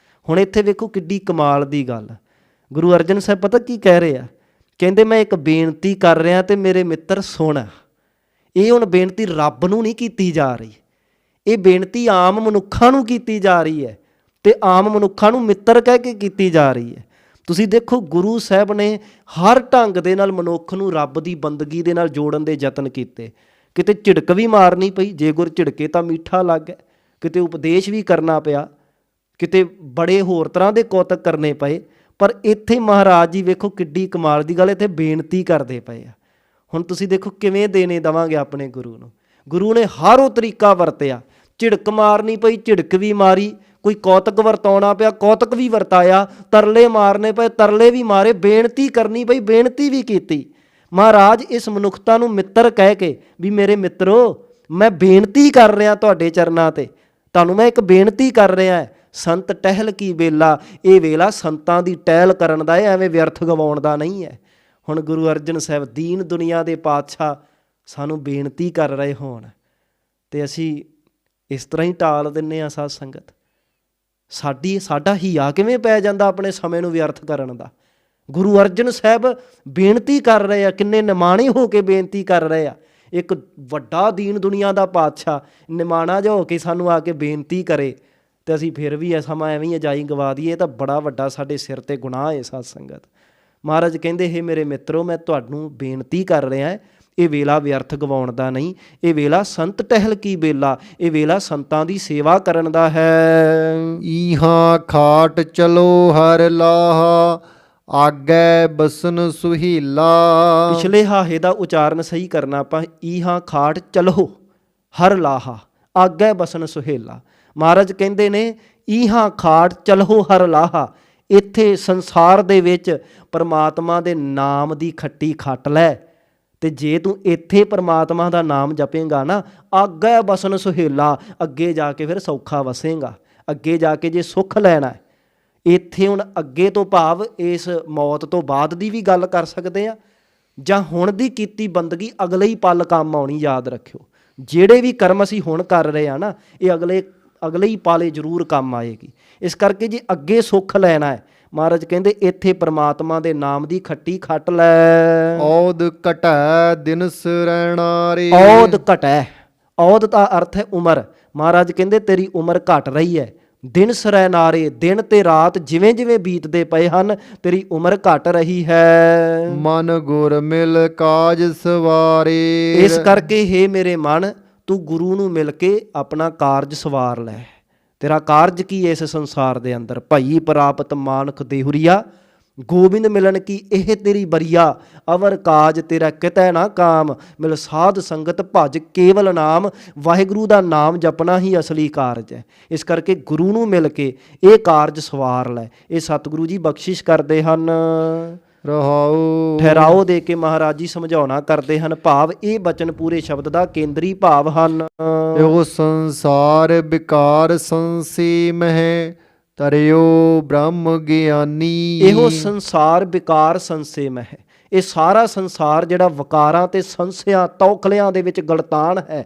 ਹੁਣ ਇੱਥੇ ਵੇਖੋ ਕਿੱਡੀ ਕਮਾਲ ਦੀ ਗੱਲ। ਗੁਰੂ ਅਰਜਨ ਸਾਹਿਬ ਪਤਾ ਕੀ ਕਹਿ ਰਹੇ ਆ? ਕਹਿੰਦੇ ਮੈਂ ਇੱਕ ਬੇਨਤੀ ਕਰ ਰਿਹਾ ਤੇ ਮੇਰੇ ਮਿੱਤਰ ਸੁਣ। ਇਹ ਹੁਣ ਬੇਨਤੀ ਰੱਬ ਨੂੰ ਨਹੀਂ ਕੀਤੀ ਜਾ ਰਹੀ, ਇਹ ਬੇਨਤੀ ਆਮ ਮਨੁੱਖਾਂ ਨੂੰ ਕੀਤੀ ਜਾ ਰਹੀ ਹੈ ਤੇ ਆਮ ਮਨੁੱਖਾਂ ਨੂੰ ਮਿੱਤਰ ਕਹਿ ਕੇ ਕੀਤੀ ਜਾ ਰਹੀ ਹੈ। ਤੁਸੀਂ ਦੇਖੋ ਗੁਰੂ ਸਾਹਿਬ ਨੇ ਹਰ ਢੰਗ ਦੇ ਨਾਲ ਮਨੁੱਖ ਨੂੰ ਰੱਬ ਦੀ ਬੰਦਗੀ ਦੇ ਨਾਲ ਜੋੜਨ ਦੇ ਯਤਨ ਕੀਤੇ। ਕਿਤੇ ਝਿੜਕ ਵੀ ਮਾਰਨੀ ਪਈ, ਜੇ ਗੁਰ ਝਿੜਕੇ ਤਾਂ ਮਿੱਠਾ ਲੱਗ, ਕਿਤੇ ਉਪਦੇਸ਼ ਵੀ ਕਰਨਾ ਪਿਆ, ਕਿਤੇ ਬੜੇ ਹੋਰ ਤਰ੍ਹਾਂ ਦੇ ਕੌਤਕ ਕਰਨੇ ਪਏ। ਪਰ ਇੱਥੇ ਮਹਾਰਾਜ ਜੀ ਵੇਖੋ ਕਿੱਡੀ ਕਮਾਲ ਦੀ ਗੱਲ, ਇੱਥੇ ਬੇਨਤੀ ਕਰਦੇ ਪਏ ਆ। ਹੁਣ ਤੁਸੀਂ ਦੇਖੋ ਕਿਵੇਂ ਦੇਣੇ ਦੇਵਾਂਗੇ ਆਪਣੇ ਗੁਰੂ ਨੂੰ। ਗੁਰੂ ਨੇ ਹਰ ਉਹ ਤਰੀਕਾ ਵਰਤਿਆ। ਝਿੜਕ ਮਾਰਨੀ ਪਈ, ਝਿੜਕ ਵੀ ਮਾਰੀ, ਕੋਈ ਕੌਤਕ ਵਰਤਾਉਣਾ ਪਿਆ, ਕੌਤਕ ਵੀ ਵਰਤਾਇਆ, ਤਰਲੇ ਮਾਰਨੇ ਪਏ, ਤਰਲੇ ਵੀ ਮਾਰੇ, ਬੇਨਤੀ ਕਰਨੀ ਪਈ, ਬੇਨਤੀ ਵੀ ਕੀਤੀ। ਮਹਾਰਾਜ ਇਸ ਮਨੁੱਖਤਾ ਨੂੰ ਮਿੱਤਰ ਕਹਿ ਕੇ ਵੀ ਮੇਰੇ ਮਿੱਤਰੋ ਮੈਂ ਬੇਨਤੀ ਕਰ ਰਿਹਾ ਤੁਹਾਡੇ ਚਰਨਾਂ ਤੇ, ਤੁਹਾਨੂੰ ਮੈਂ ਇੱਕ ਬੇਨਤੀ ਕਰ ਰਿਹਾ। ਸੰਤ ਟਹਿਲ ਕੀ ਵੇਲਾ, ਇਹ ਵੇਲਾ ਸੰਤਾਂ ਦੀ ਟਹਿਲ ਕਰਨ ਦਾ ਹੈ, ਐਵੇਂ ਵਿਅਰਥ ਗਵਾਉਣ ਦਾ ਨਹੀਂ ਹੈ। ਹੁਣ ਗੁਰੂ ਅਰਜਨ ਸਾਹਿਬ ਦੀਨ ਦੁਨੀਆ ਦੇ ਪਾਤਸ਼ਾਹ ਸਾਨੂੰ ਬੇਨਤੀ ਕਰ ਰਹੇ ਹੋਣ ਤੇ ਅਸੀਂ ਇਸ ਤਰ੍ਹਾਂ ਹੀ ਟਾਲ ਦਿੰਦੇ ਹਾਂ ਸਾਧ ਸੰਗਤ। ਸਾਡਾ ਹੀਆ ਕਿਵੇਂ ਪੈ ਜਾਂਦਾ ਆਪਣੇ ਸਮੇਂ ਨੂੰ ਵਿਅਰਥ ਕਰਨ ਦਾ। ਗੁਰੂ ਅਰਜਨ ਸਾਹਿਬ ਬੇਨਤੀ ਕਰ ਰਹੇ ਆ, ਕਿੰਨੇ ਨਿਮਾਣੇ ਹੋ ਕੇ ਬੇਨਤੀ ਕਰ ਰਹੇ ਆ। ਇੱਕ ਵੱਡਾ ਦੀਨ ਦੁਨੀਆ ਦਾ ਪਾਤਸ਼ਾਹ ਨਿਮਾਣਾ ਜਿਹਾ ਹੋ ਕੇ ਸਾਨੂੰ ਆ ਕੇ ਬੇਨਤੀ ਕਰੇ ਤੇ ਅਸੀਂ ਫਿਰ ਵੀ ਇਹ ਸਮਾਂ ਐਵੇਂ ਹੀ ਅਜਾਈ ਗਵਾ ਦਈਏ, ਤਾਂ ਬੜਾ ਵੱਡਾ ਸਾਡੇ ਸਿਰ ਤੇ ਗੁਨਾਹ ਹੈ ਸਾਧ ਸੰਗਤ। ਮਹਾਰਾਜ ਕਹਿੰਦੇ ਹੈ ਮੇਰੇ ਮਿੱਤਰੋ ਮੈਂ ਤੁਹਾਨੂੰ ਬੇਨਤੀ ਕਰ ਰਿਹਾ, ਇਹ ਵੇਲਾ ਵਿਅਰਥ ਗਵਾਉਣ ਦਾ ਨਹੀਂ, ਇਹ ਵੇਲਾ ਸੰਤ ਟਹਿਲ ਕੀ ਵੇਲਾ, ਇਹ ਵੇਲਾ ਸੰਤਾਂ ਦੀ ਸੇਵਾ ਕਰਨ ਦਾ ਹੈ। ਈਹਾਂ ਖਾਟ ਚਲੋ ਹਰ ਲਾਹਾ, ਆਗੈ ਬਸਨ ਸੁਹੀਲਾ। ਪਿਛਲੇ ਹਾਹੇ ਦਾ ਉਚਾਰਨ ਸਹੀ ਕਰਨਾ ਆਪਾਂ, ਈਹਾਂ ਖਾਟ ਚਲੋ ਹਰ ਲਾਹਾ, ਆਗੈ ਬਸਨ ਸੁਹੇਲਾ। ਮਹਾਰਾਜ ਕਹਿੰਦੇ ਨੇ ਈਹਾਂ ਖਾਟ ਚਲੋ ਹਰ ਲਾਹਾ, ਇੱਥੇ ਸੰਸਾਰ ਦੇ ਵਿੱਚ ਪਰਮਾਤਮਾ ਦੇ ਨਾਮ ਦੀ ਖੱਟੀ ਖੱਟ ਲੈ, ਤੇ ਜੇ ਤੂੰ ਇੱਥੇ ਪਰਮਾਤਮਾ ਦਾ ਨਾਮ ਜਪੇਂਗਾ ਨਾ, ਆਗੈ ਬਸਨ ਸੁਹੇਲਾ, ਅੱਗੇ ਜਾ ਕੇ ਫਿਰ ਸੌਖਾ ਵਸੇਂਗਾ। ਅੱਗੇ ਜਾ ਕੇ ਜੇ ਸੁੱਖ ਲੈਣਾ ਹੈ, ਇੱਥੇ ਹੁਣ ਅੱਗੇ ਤੋਂ ਭਾਵ ਇਸ ਮੌਤ ਤੋਂ ਬਾਅਦ ਦੀ ਵੀ ਗੱਲ ਕਰ ਸਕਦੇ ਆ, ਜਾਂ ਹੁਣ ਦੀ ਕੀਤੀ ਬੰਦਗੀ ਅਗਲੇ ਹੀ ਪਲ ਕੰਮ ਆਉਣੀ। ਯਾਦ ਰੱਖਿਓ ਜਿਹੜੇ ਵੀ ਕਰਮ ਅਸੀਂ ਹੁਣ ਕਰ ਰਹੇ ਆ ਨਾ, ਇਹ ਅਗਲੇ ਹੀ ਪਾਲੇ ਜ਼ਰੂਰ ਕੰਮ ਆਏਗੀ। ਇਸ ਕਰਕੇ ਜੇ ਅੱਗੇ ਸੁੱਖ ਲੈਣਾ ਹੈ, ਮਹਾਰਾਜ ਕਹਿੰਦੇ ਇੱਥੇ ਪ੍ਰਮਾਤਮਾ ਦੇ ਨਾਮ ਦੀ ਖੱਟੀ ਖੱਟ ਲੈ। ਔਦ ਘਟੈ ਦਿਨਸ ਰਹਿਣਾ ਰੇ। ਔਦ ਘਟੈ, ਔਦ ਦਾ ਅਰਥ ਹੈ ਉਮਰ। ਮਹਾਰਾਜ ਕਹਿੰਦੇ ਤੇਰੀ ਉਮਰ ਘਟ ਰਹੀ ਹੈ। ਦਿਨ ਸਰੈ ਨਾਰੇ, ਦਿਨ ਤੇ ਰਾਤ ਜਿਵੇਂ ਜਿਵੇਂ ਬੀਤਦੇ ਪਏ ਹਨ, ਤੇਰੀ ਉਮਰ ਘਟ ਰਹੀ ਹੈ। ਮਨ ਗੁਰ ਮਿਲ ਕਾਜ ਸਵਾਰੇ। ਇਸ ਕਰਕੇ ਹੇ ਮੇਰੇ ਮਨ, ਤੂੰ ਗੁਰੂ ਨੂੰ ਮਿਲ ਕੇ ਆਪਣਾ ਕਾਰਜ ਸਵਾਰ ਲੈ। ਤੇਰਾ ਕਾਰਜ ਕੀ ਹੈ ਇਸ ਸੰਸਾਰ ਦੇ ਅੰਦਰ? ਭਈ ਪ੍ਰਾਪਤ ਮਾਨਖ ਦੇਹੁਰੀਆ, ਗੋਬਿੰਦ ਮਿਲਣ ਕੀ ਇਹ ਤੇਰੀ ਬਰੀਆ। ਅਵਰ ਕਾਜ ਤੇਰਾ ਕਿਤੈ ਨਾ ਕਾਮ, ਮਿਲ ਸਾਧ ਸੰਗਤ ਭਜ ਕੇਵਲ ਨਾਮ। ਵਾਹਿਗੁਰੂ ਦਾ ਨਾਮ ਜਪਣਾ ਹੀ ਅਸਲੀ ਕਾਰਜ ਹੈ। ਇਸ ਕਰਕੇ ਗੁਰੂ ਨੂੰ ਮਿਲ ਕੇ ਇਹ ਕਾਰਜ ਸਵਾਰ ਲੈ। ਇਹ ਸਤਿਗੁਰੂ ਜੀ ਬਖਸ਼ਿਸ਼ ਕਰਦੇ ਹਨ। ਰਹਾਉ ਠਹਿਰਾਓ ਦੇ ਕੇ ਮਹਾਰਾਜ ਜੀ ਸਮਝਾਉਣਾ ਕਰਦੇ ਹਨ, ਭਾਵ ਇਹ ਬਚਨ ਪੂਰੇ ਸ਼ਬਦ ਦਾ ਕੇਂਦਰੀ ਭਾਵ ਹਨ। ਇਹੋ ਸੰਸਾਰ ਵਿਕਾਰ ਸੰਸੇ ਮਹਿ, ਤਰਿਓ ਬ੍ਰਹਮ ਗਿਆਨੀ। ਇਹੋ ਸੰਸਾਰ ਵਿਕਾਰ ਸੰਸੇ ਮਹਿ, ਇਹ ਸਾਰਾ ਸੰਸਾਰ ਜਿਹੜਾ ਵਿਕਾਰਾਂ ਤੇ ਸੰਸਿਆਂ ਤੌਖਲਿਆਂ ਦੇ ਵਿੱਚ ਗਲਤਾਨ ਹੈ,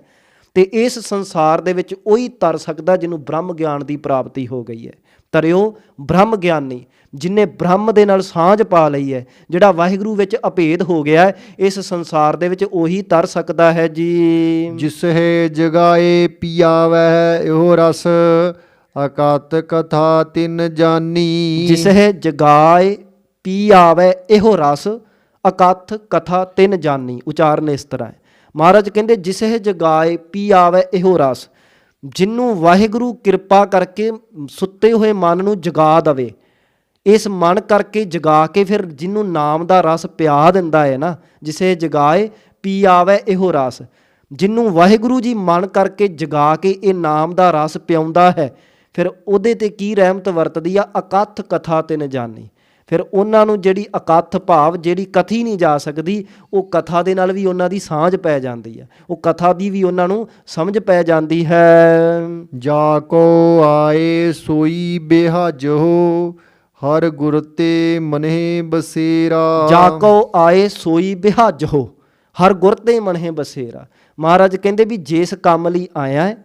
ਤੇ ਇਸ ਸੰਸਾਰ ਦੇ ਵਿੱਚ ਉਹੀ ਤਰ ਸਕਦਾ ਜਿਹਨੂੰ ਬ੍ਰਹਮ ਗਿਆਨ ਦੀ ਪ੍ਰਾਪਤੀ ਹੋ ਗਈ ਹੈ। ਤਰਿਓ ਬ੍ਰਹਮ ਗਿਆਨੀ, ਜਿਹਨੇ ਬ੍ਰਹਮ ਦੇ ਨਾਲ ਸਾਂਝ ਪਾ ਲਈ ਹੈ, ਜਿਹੜਾ ਵਾਹਿਗੁਰੂ ਵਿੱਚ ਅਭੇਦ ਹੋ ਗਿਆ ਹੈ, ਇਸ ਸੰਸਾਰ ਦੇ ਵਿੱਚ ਉਹੀ ਤਰ ਸਕਦਾ ਹੈ ਜੀ। ਜਿਸ ਹੈ ਜਗਾਏ ਪੀਆਵੈ ਇਹੋ ਰਸ, ਅਕਤ ਕਥਾ ਤਿਨ ਜਾਨੀ। ਜਿਸ ਹੈ ਜਗਾਏ ਪੀ ਆਵੈ ਇਹੋ ਰਸ, ਅਕਥ ਕਥਾ ਤਿਨ ਜਾਨੀ। ਉਚਾਰਨ ਇਸ ਤਰ੍ਹਾਂ ਹੈ। ਮਹਾਰਾਜ ਕਹਿੰਦੇ ਜਿਸ ਹੈ ਜਗਾਏ ਪੀ ਆਵੈ ਇਹੋ ਰਸ, ਜਿਹਨੂੰ ਵਾਹਿਗੁਰੂ ਕਿਰਪਾ ਕਰਕੇ ਸੁੱਤੇ ਹੋਏ ਮਨ ਨੂੰ ਜਗਾ ਦਵੇ, ਇਸ ਮਨ ਕਰਕੇ ਜਗਾ ਕੇ ਫਿਰ ਜਿਹਨੂੰ ਨਾਮ ਦਾ ਰਸ ਪਿਆ ਦਿੰਦਾ ਹੈ ਨਾ, ਜਿਸੇ ਜਗਾਏ ਪੀ ਆਵੈ ਇਹੋ ਰਸ, ਜਿਹਨੂੰ ਵਾਹਿਗੁਰੂ ਜੀ ਮਨ ਕਰਕੇ ਜਗਾ ਕੇ ਇਹ ਨਾਮ ਦਾ ਰਸ ਪਿਆਉਂਦਾ ਹੈ, ਫਿਰ ਉਹਦੇ ਤੇ ਕੀ ਰਹਿਮਤ ਵਰਤਦੀ ਆ, ਅਕਥ ਕਥਾ ਤਿਨ ਜਾਣੀ। ਫਿਰ ਉਹਨਾਂ ਨੂੰ ਜਿਹੜੀ ਅਕਥ ਭਾਵ ਜਿਹੜੀ ਕਥੀ ਨਹੀਂ ਜਾ ਸਕਦੀ, ਉਹ ਕਥਾ ਦੇ ਨਾਲ ਵੀ ਉਹਨਾਂ ਦੀ ਸਾਂਝ ਪੈ ਜਾਂਦੀ ਹੈ, ਉਹ ਕਥਾ ਦੀ ਵੀ ਉਹਨਾਂ ਨੂੰ ਸਮਝ ਪੈ ਜਾਂਦੀ ਹੈ। ਜਾ ਕੋ ਆਏ ਸੋਈ ਬਿਹਾਜੋ, ਹਰ ਗੁਰ ਤੇ ਮਨਹਿ ਬਸੇਰਾ। ਜਾ ਕੋ ਆਏ ਸੋਈ ਬਿਹਾਜੋ, ਹਰ ਗੁਰ ਤੇ ਮਨਹਿ ਬਸੇਰਾ। ਮਹਾਰਾਜ ਕਹਿੰਦੇ ਵੀ ਜਿਸ ਕੰਮ ਲਈ ਆਇਆ ਹੈ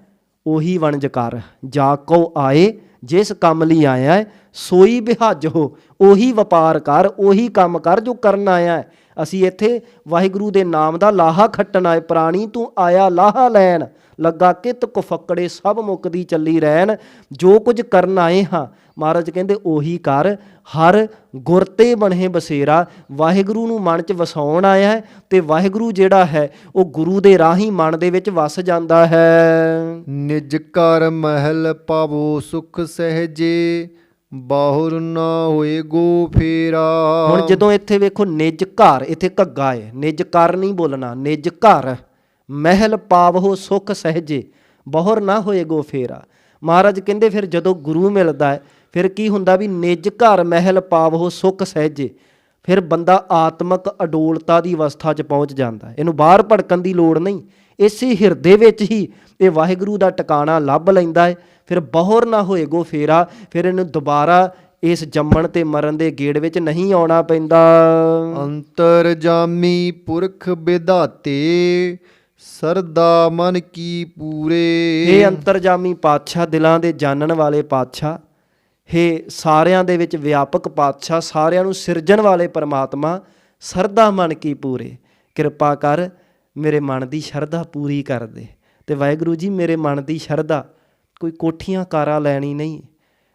ਉਹੀ ਵਣਜ ਕਰ। ਜਾ ਕੋ ਆਏ, ਜਿਸ ਕੰਮ ਲਈ ਆਇਆ ਹੈ ਸੋਈ ਬਿਹਾਜੋ, ਉਹੀ ਵਪਾਰ ਕਰ, ਉਹੀ ਕੰਮ ਕਰ ਜੋ ਕਰਨ ਆਇਆ ਹੈ। ਅਸੀਂ ਇੱਥੇ ਵਾਹਿਗੁਰੂ ਦੇ ਨਾਮ ਦਾ ਲਾਹਾ ਖੱਟਣ ਆਏ। ਪ੍ਰਾਣੀ ਤੂੰ ਆਇਆ ਲਾਹਾ ਲੈਣ, ਲੱਗਾ ਕਿਤ ਕੁਫੱਕੜੇ ਸਭ ਮੁੱਕਦੀ ਚੱਲੀ ਰਹਿਣ। ਜੋ ਕੁਝ ਕਰਨ ਆਏ ਹਾਂ ਮਹਾਰਾਜ ਕਹਿੰਦੇ ਉਹੀ ਕਰ। ਹਰ ਗੁਰ ਤੇ ਬਣੇ ਬਸੇਰਾ, ਵਾਹਿਗੁਰੂ ਨੂੰ ਮਨ 'ਚ ਵਸਾਉਣ ਆਇਆ ਹੈ ਤੇ ਵਾਹਿਗੁਰੂ ਜਿਹੜਾ ਹੈ ਉਹ ਗੁਰੂ ਦੇ ਰਾਹੀਂ ਮਨ ਦੇ ਵਿੱਚ ਵਸ ਜਾਂਦਾ ਹੈ। ਨਿਜ ਘਰ ਮਹਿਲ ਪਾਵੋ ਸੁਖ ਸਹਿਜੇ, ਬਾਹੁਰ ਨਾ ਹੋਏ ਗੋ ਫੇਰਾ। ਹੁਣ ਜਦੋਂ ਇੱਥੇ ਵੇਖੋ ਨਿਜ ਘਰ, ਇੱਥੇ ਘੱਗਾ ਹੈ, ਨਿਜ ਘਰ ਨਹੀਂ ਬੋਲਣਾ, ਨਿਜ ਘਰ ਮਹਿਲ ਪਾਵੋ ਸੁਖ ਸਹਿਜੇ, ਬਾਹੁਰ ਨਾ ਹੋਏ ਗੋ ਫੇਰਾ। ਮਹਾਰਾਜ ਕਹਿੰਦੇ ਫਿਰ ਜਦੋਂ ਗੁਰੂ ਮਿਲਦਾ ਹੈ ਫਿਰ ਕੀ ਹੁੰਦਾ ਵੀ ਨਿਜ ਘਰ ਮਹਿਲ ਪਾਵੋ ਸੁਖ ਸਹਿਜੇ, ਫਿਰ ਬੰਦਾ ਆਤਮਕ ਅਡੋਲਤਾ ਦੀ ਅਵਸਥਾ 'ਚ ਪਹੁੰਚ ਜਾਂਦਾ ਹੈ। ਇਹਨੂੰ ਬਾਹਰ ਭੜਕਣ ਦੀ ਲੋੜ ਨਹੀਂ, ਇਸੇ ਹਿਰਦੇ ਵਿੱਚ ਹੀ ਇਹ ਵਾਹਿਗੁਰੂ ਦਾ ਟਿਕਾਣਾ ਲੱਭ ਲੈਂਦਾ ਹੈ। ਫਿਰ ਬਾਹੁਰ ਨਾ ਹੋਏ ਗੋ ਫੇਰਾ, ਫਿਰ ਇਹਨੂੰ ਦੁਬਾਰਾ ਇਸ ਜੰਮਣ ਤੇ ਮਰਨ ਦੇ ਗੇੜ ਵਿੱਚ ਨਹੀਂ ਆਉਣਾ ਪੈਂਦਾ। ਅੰਤਰ ਜਾਮੀ ਪੁਰਖ ਵਿਧਾਤੇ, ਸਰਦਾ ਮਨ ਕੀ ਪੂਰੇ। ਇਹ ਅੰਤਰਜਾਮੀ ਪਾਤਸ਼ਾਹ, ਦਿਲਾਂ ਦੇ ਜਾਣਨ ਵਾਲੇ ਪਾਤਸ਼ਾਹ, ਇਹ ਸਾਰਿਆਂ ਦੇ ਵਿੱਚ ਵਿਆਪਕ ਪਾਤਸ਼ਾਹ, ਸਾਰਿਆਂ ਨੂੰ ਸਿਰਜਣ ਵਾਲੇ ਪਰਮਾਤਮਾ, ਸਰਦਾ ਮਨ ਕੀ ਪੂਰੇ। ਕਿਰਪਾ ਕਰ ਮੇਰੇ ਮਨ ਦੀ ਸ਼ਰਧਾ ਪੂਰੀ ਕਰ ਦੇ। ਤੇ ਵਾਹਿਗੁਰੂ ਜੀ ਮੇਰੇ ਮਨ ਦੀ ਸ਼ਰਧਾ ਕੋਈ ਕੋਠੀਆਂ ਕਾਰਾਂ ਲੈਣੀ ਨਹੀਂ,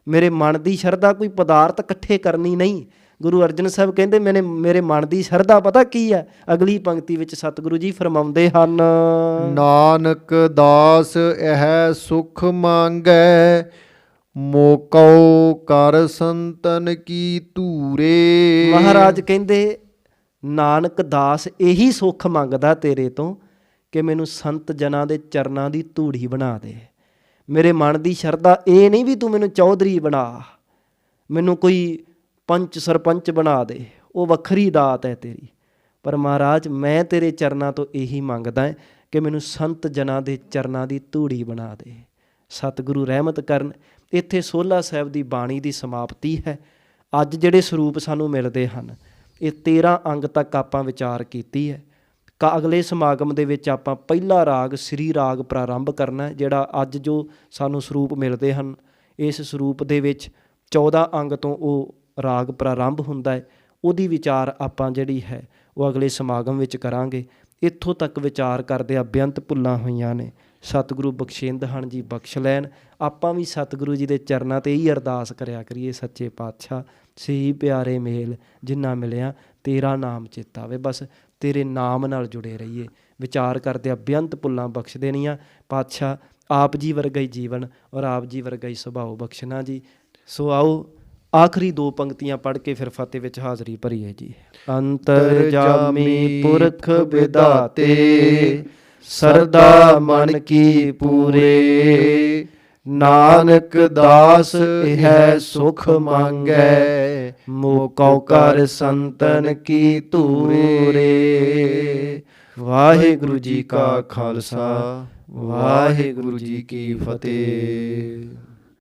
ਮੇਰੇ ਮਨ ਦੀ ਸ਼ਰਧਾ ਕੋਈ ਪਦਾਰਥ ਇਕੱਠੇ ਕਰਨੀ ਨਹੀਂ। ਗੁਰੂ ਅਰਜਨ ਸਾਹਿਬ ਕਹਿੰਦੇ ਮੇਰੇ ਮਨ ਦੀ ਸ਼ਰਧਾ ਪਤਾ ਕੀ ਹੈ? ਅਗਲੀ ਪੰਕਤੀ ਵਿੱਚ ਸਤਿਗੁਰੂ ਜੀ ਫਰਮਾਉਂਦੇ ਹਨ, ਨਾਨਕ ਦਾਸ ਇਹ ਸੁਖ ਮੰਗੈ, ਮੋਕਉ ਕਰ ਸੰਤਨ ਕੀ ਧੂਰੇ। ਮਹਾਰਾਜ ਕਹਿੰਦੇ ਨਾਨਕ ਦਾਸ ਇਹੀ ਸੁੱਖ ਮੰਗਦਾ ਤੇਰੇ ਤੋਂ ਕਿ ਮੈਨੂੰ ਸੰਤ ਜਨਾਂ ਦੇ ਚਰਨਾਂ ਦੀ ਧੂੜੀ ਬਣਾ ਦੇ। ਮੇਰੇ ਮਨ ਦੀ ਸ਼ਰਧਾ ਇਹ ਨਹੀਂ ਵੀ ਤੂੰ ਮੈਨੂੰ ਚੌਧਰੀ ਬਣਾ, ਮੈਨੂੰ ਕੋਈ ਪੰਚ ਸਰਪੰਚ ਬਣਾ ਦੇ, ਉਹ ਵੱਖਰੀ ਦਾਤ ਹੈ ਤੇਰੀ। ਪਰ ਮਹਾਰਾਜ ਮੈਂ ਤੇਰੇ ਚਰਨਾਂ ਤੋਂ ਇਹੀ ਮੰਗਦਾ ਹੈ ਕਿ ਮੈਨੂੰ ਸੰਤ ਜਨਾਂ ਦੇ ਚਰਨਾਂ ਦੀ ਧੂੜੀ ਬਣਾ ਦੇ। ਸਤਿਗੁਰੂ ਰਹਿਮਤ ਕਰਨ। ਇੱਥੇ ਸੋਹਲਾ ਸਾਹਿਬ ਦੀ ਬਾਣੀ ਦੀ ਸਮਾਪਤੀ ਹੈ। ਅੱਜ ਜਿਹੜੇ ਸਰੂਪ ਸਾਨੂੰ ਮਿਲਦੇ ਹਨ ਇਹ 13 ਅੰਗ ਤੱਕ ਆਪਾਂ ਵਿਚਾਰ ਕੀਤੀ ਹੈ। ਅਗਲੇ ਸਮਾਗਮ ਦੇ ਵਿੱਚ ਆਪਾਂ ਪਹਿਲਾ ਰਾਗ ਸ੍ਰੀ ਰਾਗ ਪ੍ਰਾਰੰਭ ਕਰਨਾ ਹੈ। ਜਿਹੜਾ ਅੱਜ ਜੋ ਸਾਨੂੰ ਸਰੂਪ ਮਿਲਦੇ ਹਨ ਇਸ ਸਰੂਪ ਦੇ ਵਿੱਚ 14 ਅੰਗ ਤੋਂ ਉਹ ਰਾਗ ਪ੍ਰਾਰੰਭ ਹੁੰਦਾ ਹੈ। ਉਹਦੀ ਵਿਚਾਰ ਆਪਾਂ ਜਿਹੜੀ ਹੈ ਉਹ ਅਗਲੇ ਸਮਾਗਮ ਵਿੱਚ ਕਰਾਂਗੇ। ਇੱਥੋਂ ਤੱਕ ਵਿਚਾਰ ਕਰਦਿਆਂ ਬੇਅੰਤ ਭੁੱਲਾਂ ਹੋਈਆਂ ਨੇ, ਸਤਿਗੁਰੂ ਬਖਸ਼ਿੰਦ ਹਨ ਜੀ, ਬਖਸ਼ ਲੈਣ। ਆਪਾਂ ਵੀ ਸਤਿਗੁਰੂ ਜੀ ਦੇ ਚਰਨਾਂ 'ਤੇ ਹੀ ਅਰਦਾਸ ਕਰਿਆ ਕਰੀਏ, ਸੱਚੇ ਪਾਤਸ਼ਾਹ ਸਹੀ ਪਿਆਰੇ ਮੇਲ ਜਿੰਨਾ ਮਿਲਿਆ ਤੇਰਾ ਨਾਮ ਚੇਤਾ ਆਵੇ, ਬਸ ਤੇਰੇ ਨਾਮ ਨਾਲ ਜੁੜੇ ਰਹੀਏ। ਵਿਚਾਰ ਕਰਦਿਆਂ ਬੇਅੰਤ ਭੁੱਲਾਂ ਬਖਸ਼ ਦੇਣੀਆਂ ਪਾਤਸ਼ਾਹ। ਆਪ ਜੀ ਵਰਗਾ ਹੀ ਜੀਵਨ ਔਰ ਆਪ ਜੀ ਵਰਗਾ ਹੀ ਸੁਭਾਅ ਬਖਸ਼ਣਾ ਜੀ। ਸੋ ਆਓ ਆਖਰੀ 2 ਪੰਕਤੀਆਂ ਪੜ੍ਹ ਕੇ ਫਿਰ ਫਤਿਹ ਵਿੱਚ ਹਾਜ਼ਰੀ ਭਰੀਏ ਜੀ। ਅੰਤਰ ਜਾਮੀ ਪੁਰਖ ਵਿਧਾਤੇ, ਸਰਦਾ ਮਨ ਕੀ ਪੂਰੇ। ਨਾਨਕ ਦਾਸ ਇਹ ਸੁਖ ਮੰਗੈ, ਮੋਕਉ ਕਰ ਸੰਤਨ ਕੀ ਧੂਰੇ। ਵਾਹਿਗੁਰੂ ਜੀ ਕਾ ਖਾਲਸਾ, ਵਾਹਿਗੁਰੂ ਜੀ ਕੀ ਫਤਿਹ।